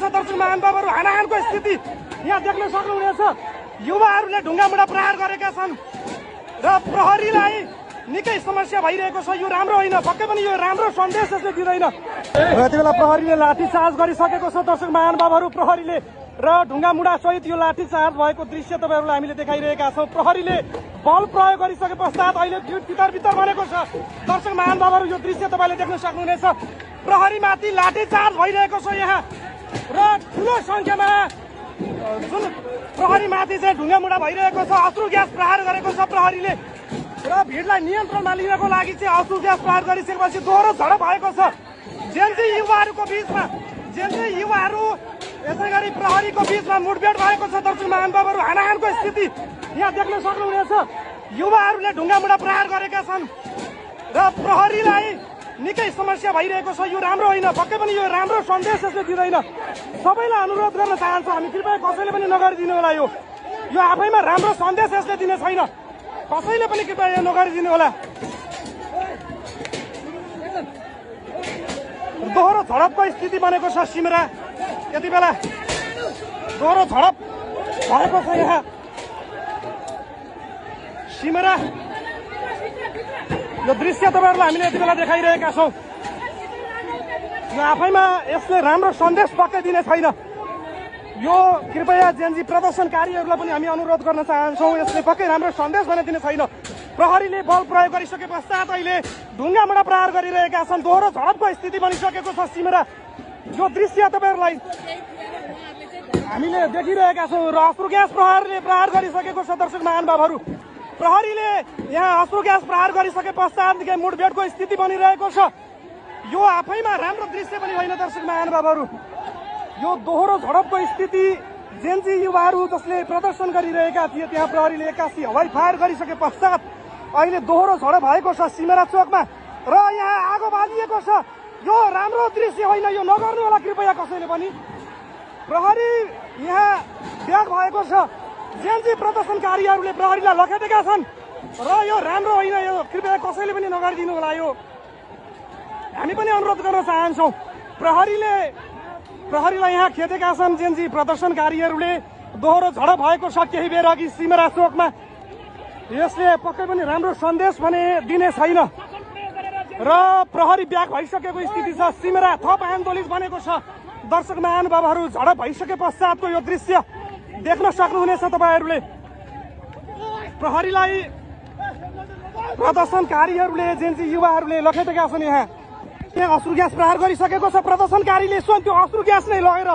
दर्शक महानुभावहरू। हानाहानको स्थिति यहाँ देख्न सक्नुहुनेछ। युवाहरूले ढुङ्गामुढा प्रहार गरेका छन् र प्रहरीलाई निकै समस्या भइरहेको छ। यो राम्रो होइन, पक्कै पनि यो राम्रो सन्देश यसले दिँदैन। र यति बेला प्रहरीले लाठीचार्ज गरिसकेको छ दर्शक महानुभावहरू। प्रहरीले र ढुङ्गामुढा सहित यो लाठीचार्ज भएको दृश्य तपाईँहरूलाई हामीले देखाइरहेका छौँ। प्रहरीले बल प्रयोग गरिसके पश्चात अहिले भिड भित्र बनेको छ दर्शक महानुभावहरू। यो दृश्य तपाईँले देख्न सक्नुहुनेछ। प्रहरीमाथि लाठीचार्ज भइरहेको छ यहाँ र ठुलो संख्यामा जुन प्रहरीमाथि चाहिँ ढुङ्गामुढा भइरहेको छ। अश्रु ग्यास प्रहार गरेको छ प्रहरीले र भिडलाई नियन्त्रणमा लिनको लागि चाहिँ अश्रु ग्यास प्रहार गरिसकेपछि दोहोरो झडप भएको छ जेनजी युवाहरूको बीचमा। जेनजी युवाहरू यसै गरी प्रहरीको बीचमा मुठभेड भएको छ दर्शक महानुभावहरू। हानाहानको स्थिति यहाँ देख्न सक्नुहुनेछ। युवाहरूले ढुङ्गामुढा प्रहार गरेका छन् र प्रहरीलाई निकै समस्या भइरहेको छ। यो राम्रो होइन, पक्कै पनि यो राम्रो सन्देश यसले दिँदैन। सबैलाई अनुरोध गर्न चाहन्छौँ हामी, कृपया कसैले पनि नगरिदिनु होला। यो आफैमा राम्रो सन्देश यसले दिने छैन। कसैले पनि कृपया यो नगरिदिनु होला। दोहोरो झडपको स्थिति बनेको छ सिमरा। यति बेला दोहोरो झडप भएको छ यहाँ सिमरा। यो दृश्य तपाईँहरूलाई हामीले यति बेला देखाइरहेका छौँ। यो आफैमा यसले राम्रो सन्देश पक्कै दिने छैन। यो कृपया जेनजी प्रदर्शनकारीहरूलाई पनि हामी अनुरोध गर्न चाहन्छौँ, यसले पक्कै राम्रो सन्देश भने दिने छैन। प्रहरीले बल प्रयोग गरिसके पश्चात अहिले ढुङ्गामुढा प्रहार गरिरहेका छन्। दोहोरो झडपको स्थिति बनिसकेको छ सिमरा। यो दृश्य तपाईँहरूलाई हामीले देखिरहेका छौँ र अश्रु ग्यास प्रहरीले प्रहार गरिसकेको छ दर्शक महानुभावहरू। प्रहरीले यहाँ अश्रु ग्यास प्रहार गरिसके पश्चातदेखि मुठभेडको स्थिति बनिरहेको छ। यो आफैमा राम्रो दृश्य पनि होइन दर्शक महानुभावहरू। यो दोहोरो झडपको स्थिति जेनजी युवाहरू जसले प्रदर्शन गरिरहेका थिए त्यहाँ प्रहरीले एक्कासी हवाई फायर गरिसके पश्चात अहिले दोहोरो झडप भएको छ सिमरा चोकमा र यहाँ आगो बालिएको छ। यो राम्रो दृश्य होइन, यो नगर्नु होला कृपया कसैले पनि। प्रहरी यहाँ ब्याग भएको छ। जेनजी प्रदर्शनकारीहरूले प्रहरीलाई लखेटेका छन् र यो राम्रो होइन, यो कृपया कसैले पनि नगरिदिनु होला। यो हामी पनि अनुरोध गर्न चाहन्छौँ। प्रहरीलाई यहाँ खेदेका छन् जेनजी प्रदर्शनकारीहरूले। दोहोरो झडप भएको छ केही बेर अघि सिमरा चोकमा। यसले पक्कै पनि राम्रो सन्देश भने दिने छैन र प्रहरी ब्याग भइसकेको स्थिति छ सिमरा। थप आन्दोलित बनेको छ दर्शक महानुभावहरू। झडप भइसके पश्चातको यो दृश्य देख्न सक्नुहुनेछ तपाईँहरूले। प्रहरीलाई प्रदर्शनकारीहरूले जेनजी युवाहरूले लखेटेका छन्। यहाँ अश्रु ग्यास प्रहार गरिसकेको छ प्रदर्शनकारीले। त्यो अश्रु ग्यास नै लगेर